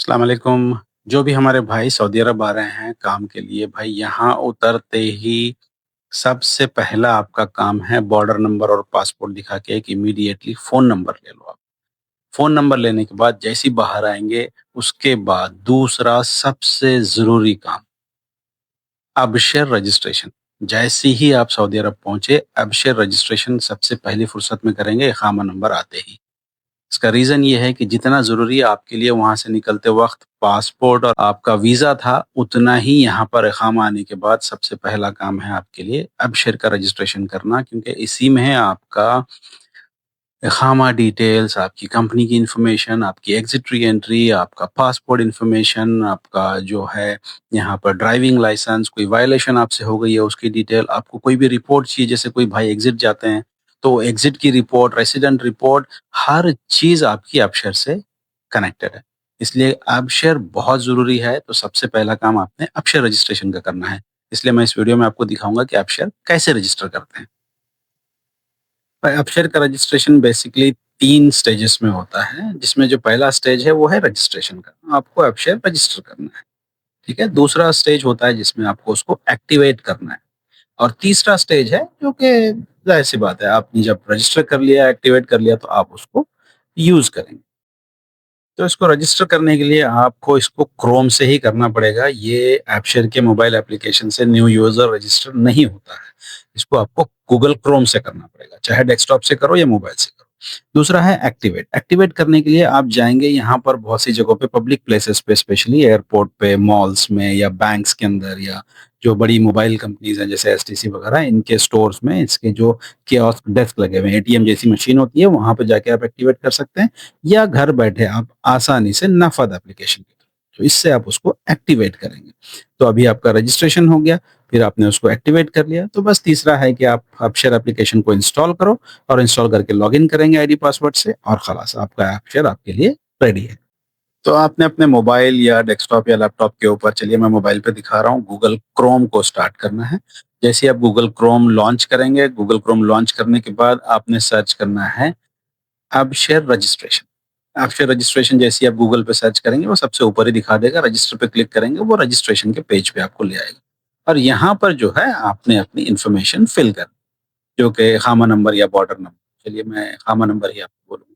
अस्सलाम वालेकुम। जो भी हमारे भाई सऊदी अरब आ रहे हैं काम के लिए, भाई यहाँ उतरते ही सबसे पहला आपका काम है बॉर्डर नंबर और पासपोर्ट दिखा के एक इमीडिएटली फ़ोन नंबर ले लो आप। फ़ोन नंबर लेने के बाद जैसे ही बाहर आएँगे, उसके बाद दूसरा सबसे ज़रूरी काम, अबशर रजिस्ट्रेशन। जैसे ही आप सऊदी अरब पहुँचे, अबशर रजिस्ट्रेशन सबसे पहली फुर्सत में करेंगे इक़ामा नंबर आते ही। इसका रीज़न ये है कि जितना ज़रूरी आपके लिए वहाँ से निकलते वक़्त पासपोर्ट और आपका वीज़ा था, उतना ही यहाँ पर इक़ामा आने के बाद सबसे पहला काम है आपके लिए अबशर का रजिस्ट्रेशन करना, क्योंकि इसी में है आपका इक़ामा डिटेल्स, आपकी कंपनी की इन्फॉर्मेशन, आपकी एग्ज़िट री-एंट्री, आपका पासपोर्ट इन्फॉर्मेशन, आपका जो है यहाँ पर ड्राइविंग लाइसेंस, कोई वायलेशन आपसे हो गई है उसकी डिटेल, आपको कोई भी रिपोर्ट चाहिए, जैसे कोई भाई एग्ज़िट जाते हैं, तो एग्ज़िट की रिपोर्ट, रेसिडेंट रिपोर्ट, हर चीज़ आपकी अबशर से कनेक्टेड है। इसलिए अबशर बहुत ज़रूरी है, तो सबसे पहला काम आपने अबशर रजिस्ट्रेशन का करना है। इसलिए मैं इस वीडियो में आपको दिखाऊँगा कि अबशर कैसे रजिस्टर करते हैं। अपशेयर का रजिस्ट्रेशन बेसिकली 3 स्टेजेस में होता है, जिसमें जो पहला स्टेज है वो है रजिस्ट्रेशन का। आपको अपशेयर रजिस्टर करना है, ठीक है? दूसरा स्टेज होता है जिसमें आपको उसको एक्टिवेट करना है और तीसरा स्टेज है जो कि ज़ाहिर-सी बात है, आपने जब रजिस्टर कर लिया, एक्टिवेट कर लिया तो आप उसको यूज़ करेंगे। तो इसको रजिस्टर करने के लिए आपको इसको क्रोम से ही करना पड़ेगा। ये ऐपशेयर के मोबाइल एप्लीकेशन से न्यू यूज़र रजिस्टर नहीं होता है। इसको आपको गूगल क्रोम से करना पड़ेगा, चाहे डेस्कटॉप से करो या मोबाइल से करो। दूसरा है एक्टिवेट। एक्टिवेट करने के लिए आप जाएँगे यहाँ पर बहुत सी जगहों पे पब्लिक प्लेसेस पे स्पेशली एयरपोर्ट पे, मॉल्स में या बैंक्स के अंदर या जो बड़ी मोबाइल कंपनीज़ हैं जैसे एसटीसी वगैरह इनके स्टोर्स में इसके जो कियोस्क डेस्क लगे हुए हैं, एटीएम जैसी मशीन होती है, वहाँ पे जाके आप एक्टिवेट कर सकते हैं। या घर बैठे आप आसानी से नफ़द एप्लीकेशन के थ्रू, तो इससे आप उसको एक्टिवेट करेंगे। तो अभी आपका रजिस्ट्रेशन हो गया, फिर आपने उसको एक्टिवेट कर लिया, तो बस तीसरा है कि आप अपशेयर एप्लीकेशन को इंस्टॉल करो और इंस्टॉल करके लॉगिन करेंगे आईडी पासवर्ड से और खलास आपका अपशेयर आपके लिए रेडी है। तो आपने अपने मोबाइल या डेस्कटॉप या लैपटॉप के ऊपर, चलिए मैं मोबाइल पे दिखा रहा हूँ, गूगल क्रोम को स्टार्ट करना है। जैसे ही आप गूगल क्रोम लॉन्च करेंगे, गूगल क्रोम लॉन्च करने के बाद आपने सर्च करना है अपशेयर रजिस्ट्रेशन। आपके रजिस्ट्रेशन जैसे ही आप गूगल पे सर्च करेंगे, वो सबसे ऊपर ही दिखा देगा, रजिस्टर पे क्लिक करेंगे, वो रजिस्ट्रेशन के पेज पे आपको ले आएगा। और यहाँ पर जो है आपने अपनी इन्फॉर्मेशन फिल करनी, जो कि खामा नंबर या बॉर्डर नंबर, चलिए मैं खामा नंबर ही आपको बोलूँगा।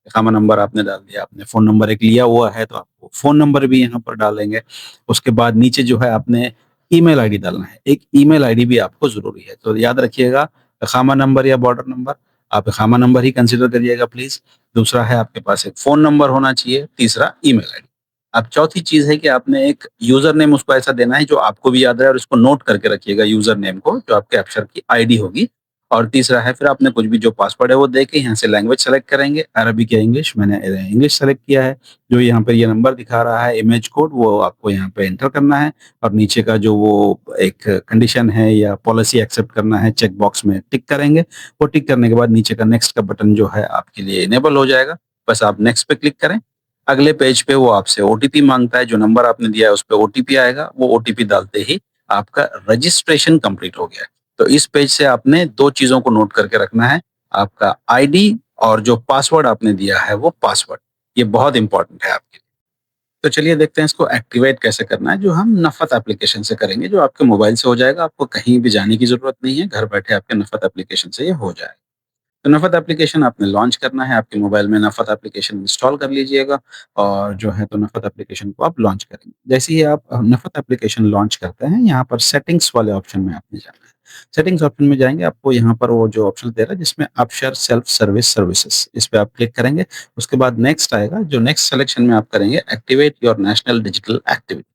खामा नंबर आपने डाल दिया, आपने फ़ोन नंबर एक लिया हुआ है तो आपको फ़ोन नंबर भी यहाँ पर डालेंगे। उसके बाद नीचे जो है आपने ईमेल आईडी डालना है, एक ईमेल आईडी भी आपको ज़रूरी है। तो याद रखिएगा, खामा नंबर या बॉर्डर नंबर, आप खामा नंबर ही कंसीडर करिएगा प्लीज़। दूसरा है आपके पास एक फ़ोन नंबर होना चाहिए, तीसरा ईमेल आईडी। अब चौथी चीज़ है कि आपने एक यूज़र नेम उसको ऐसा देना है जो आपको भी याद रहे और इसको नोट करके रखिएगा यूज़र नेम को, जो आपके अक्षर की आईडी होगी। और तीसरा है फिर आपने कुछ भी जो पासवर्ड है वो दे के यहाँ से लैंग्वेज सेलेक्ट करेंगे, अरबिक या इंग्लिश, मैंने इंग्लिश सेलेक्ट किया है। जो यहाँ पे ये नंबर दिखा रहा है इमेज कोड, वो आपको यहाँ पे एंटर करना है और नीचे का जो वो एक कंडीशन है या पॉलिसी एक्सेप्ट करना है, चेक बॉक्स में टिक करेंगे। वो टिक करने के बाद नीचे का नेक्स्ट का बटन जो है आपके लिए इनेबल हो जाएगा। बस आप नेक्स्ट पे क्लिक करें। अगले पेज पे वो आपसे ओटीपी माँगता है, जो नंबर आपने दिया है उस पे ओटीपी आएगा, वो ओटीपी डालते ही आपका रजिस्ट्रेशन कंप्लीट हो गया है। तो इस पेज से आपने 2 चीज़ों को नोट करके रखना है, आपका आईडी और जो पासवर्ड आपने दिया है वो पासवर्ड, ये बहुत इम्पोर्टेंट है आपके लिए। तो चलिए देखते हैं इसको एक्टिवेट कैसे करना है, जो हम नफ़त एप्लीकेशन से करेंगे, जो आपके मोबाइल से हो जाएगा, आपको कहीं भी जाने की ज़रूरत नहीं है, घर बैठे आपके नफ़त एप्लीकेशन से ये हो जाएगा। तो नफ़त एप्लीकेशन आपने लॉन्च करना है, आपके मोबाइल में नफ़त एप्लीकेशन इंस्टॉल कर लीजिएगा और जो है तो नफ़त एप्लीकेशन को आप लॉन्च करेंगे। जैसे ही आप नफ़त एप्लीकेशन लॉन्च करते हैं, यहाँ पर सेटिंग्स वाले ऑप्शन में आपने जाना है। सेटिंग्स ऑप्शन में जाएँगे, आपको यहाँ पर वो जो ऑप्शन दे रहा है जिसमें अपशेयर सेल्फ सर्विस सर्विसेज़, इस पे आप क्लिक करेंगे। उसके बाद नेक्स्ट आएगा, जो नेक्स्ट सिलेक्शन में आप करेंगे activate your national digital activity.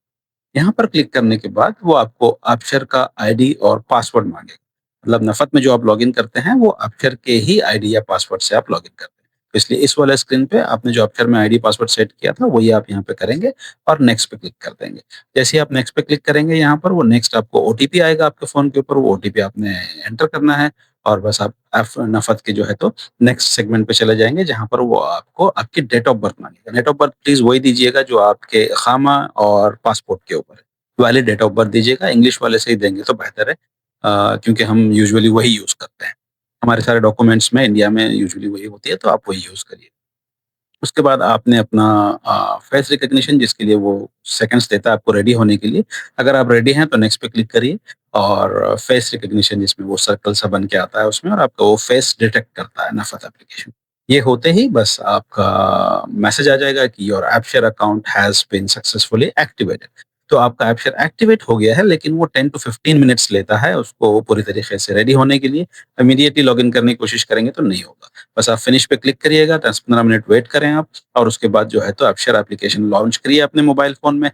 यहाँ पर क्लिक करने के बाद वो आपको अक्षर का आईडी और पासवर्ड माँगेगा। मतलब नफ़त में जो आप लॉगिन करते हैं वो अक्षर के ही आईडी या पासवर्ड से आप लॉगिन करते हैं। तो इसलिए इस वाले स्क्रीन पे आपने जो अक्षर में आईडी पासवर्ड सेट किया था वही आप यहाँ पे करेंगे और नेक्स्ट पे क्लिक कर देंगे। जैसे ही आप नेक्स्ट पे क्लिक करेंगे यहाँ पर वो नेक्स्ट आपको ओटीपी आएगा आपके फ़ोन के ऊपर, वो ओटीपी आपने एंटर करना है और बस आप नफ़त के जो है तो नेक्स्ट सेगमेंट पे चले जाएँगे, जहाँ पर वो आपको आपकी डेट ऑफ बर्थ माँगेगा। डेट ऑफ बर्थ प्लीज़ वही दीजिएगा जो आपके इक़ामा और पासपोर्ट के ऊपर है। वैलिड डेट ऑफ बर्थ दीजिएगा, इंग्लिश वाले से ही देंगे तो बेहतर है, क्योंकि हम यूजुअली वही यूज़ करते हैं। हमारे सारे डॉक्यूमेंट्स में इंडिया में यूजुअली वही होती है, तो आप वही यूज़ करिए। उसके बाद आपने अपना फेस रिकॉग्निशन जिसके लिए वो सेकंड्स देता है आपको रेडी होने के लिए। अगर आप रेडी हैं तो नेक्स्ट पे क्लिक करिए और फेस रिकॉग्निशन जिसमें वो सर्कल सा बन के आता है उसमें और आपका वो फेस डिटेक्ट करता है नफ़रत एप्लीकेशन। ये होते ही बस आपका मैसेज आ जाएगा कि your AppShare account has been successfully activated. तो आपका ऐपशेयर एक्टिवेट हो गया है लेकिन वो 10 टू 15 मिनट्स लेता है उसको पूरी तरीके से रेडी होने के लिए। इमीडिएटली लॉगिन करने की कोशिश करेंगे तो नहीं होगा। बस आप फिनिश पे क्लिक करिएगा, 10-15 मिनट वेट करें आप और उसके बाद जो है तो एपशेयर एप्लीकेशन लॉन्च करिए अपने मोबाइल फ़ोन में।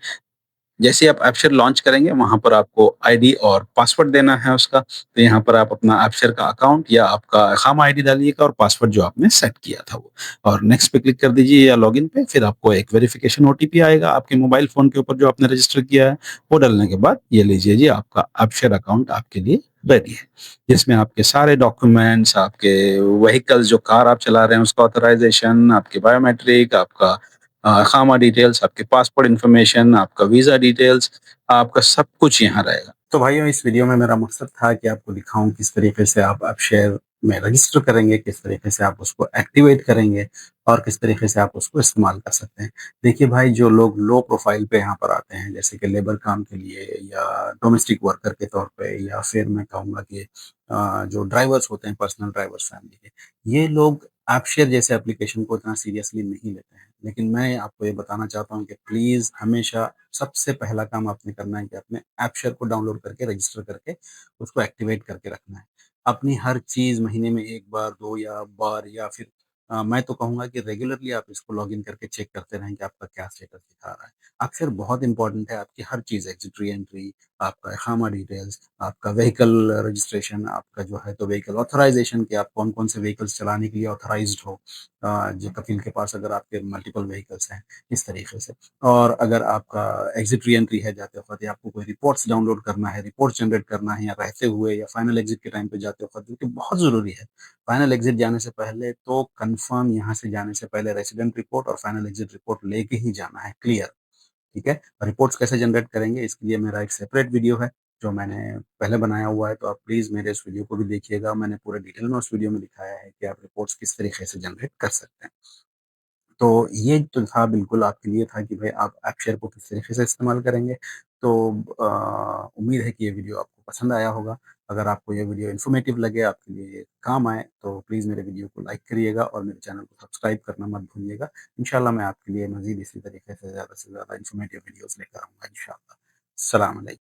जैसे ही आप एपशेयर लॉन्च करेंगे, वहाँ पर आपको आईडी और पासवर्ड देना है उसका। तो यहाँ पर आप अपना एपशेयर का अकाउंट या आपका अकामा आईडी डालिएगा और पासवर्ड जो आपने सेट किया था वो। और नेक्स्ट पे क्लिक कर दीजिए या लॉगिन पे, फिर आपको एक वेरिफिकेशन ओटीपी आएगा आपके मोबाइल फ़ोन के ऊपर जो आपने रजिस्टर किया है। वो डालने के बाद ये लीजिए जी आपका एपशेयर अकाउंट आपके लिए रेडी है। जिसमें आपके सारे डॉक्यूमेंट्स, आपके व्हीकल्स जो कार आप चला रहे हैं उसका ऑथराइज़ेशन, आपके बायोमेट्रिक, आपका अकामा डिटेल्स, आपके पासपोर्ट इन्फॉर्मेशन, आपका वीज़ा डिटेल्स, आपका सब कुछ यहाँ रहेगा। तो भाइयों इस वीडियो में मेरा मकसद था कि आपको दिखाऊँ किस तरीके से आप ऐप शेयर में रजिस्टर करेंगे, किस तरीके से आप उसको एक्टिवेट करेंगे और किस तरीके से आप उसको इस्तेमाल कर सकते हैं। देखिए भाई जो लोग लो प्रोफ़ाइल पे यहाँ पर आते हैं जैसे कि लेबर काम के लिए या डोमेस्टिक वर्कर के तौर पे या फिर मैं कहूँगा कि जो ड्राइवर्स होते हैं पर्सनल ड्राइवर्स फैमिली के, ये लोग ऐप शेयर जैसे एप्लीकेशन को इतना सीरियसली नहीं लेते हैं। लेकिन मैं आपको ये बताना चाहता हूँ कि प्लीज़ हमेशा सबसे पहला काम आपने करना है कि अपने ऐप शेयर को डाउनलोड करके रजिस्टर करके उसको एक्टिवेट करके रखना है। अपनी हर चीज़ महीने में 1 बार, 2 या बार या फिर मैं तो कहूँगा कि रेगुलरली आप इसको लॉगिन करके चेक करते रहें कि आपका क्या स्टेटस दिखा रहा है। अक्सर बहुत इम्पोर्टेंट है आपकी हर चीज़ एग्ज़िट री-एंट्री, आपका इक़ामा डिटेल्स, आपका व्हीकल रजिस्ट्रेशन, आपका जो है तो व्हीकल ऑथराइज़ेशन कि आप कौन-कौन से व्हीकल्स चलाने के लिए ऑथराइज़्ड हो। जो कफ़ील के पास अगर आपके मल्टीपल व्हीकल्स हैं, इस तरीके से। और अगर आपका एग्ज़िट री-एंट्री है जाते वक़्त या आपको कोई रिपोर्ट्स डाउनलोड करना है, रिपोर्ट्स जनरेट करना है या रहते हुए या फाइनल एग्ज़िट के टाइम पे जाते वक़्त जो कि बहुत ज़रूरी है। फाइनल एग्ज़िट जाने से पहले तो कन्फर्म यहाँ से जाने से पहले रेसिडेंट रिपोर्ट और फाइनल एग्ज़िट रिपोर्ट लेके ही जाना है, क्लियर। ठीक है? रिपोर्ट्स कैसे जनरेट करेंगे इसके लिए मेरा एक सेपरेट वीडियो है, जो मैंने पहले बनाया हुआ है, तो आप प्लीज़ मेरे इस वीडियो को भी देखिएगा। मैंने पूरे डिटेल में उस वीडियो में दिखाया है कि आप रिपोर्ट्स किस तरीके से जनरेट कर सकते हैं। तो ये जो था बिल्कुल आपके लिए था कि भाई आप ऐप शेयर को किस तरीके से इस्तेमाल करेंगे। तो उम्मीद है कि ये वीडियो आपको पसंद आया होगा। अगर आपको ये वीडियो इन्फॉर्मेटिव लगे, आपके लिए काम आए, तो प्लीज़ मेरे वीडियो को लाइक करिएगा और मेरे चैनल को सब्सक्राइब करना मत भूलिएगा। इंशाल्लाह मैं आपके लिए मज़ीद इसी तरीके से ज़्यादा इन्फॉर्मेटिव वीडियोज़ लेकर आऊँगा इंशाल्लाह। अस्सलाम वालेकुम।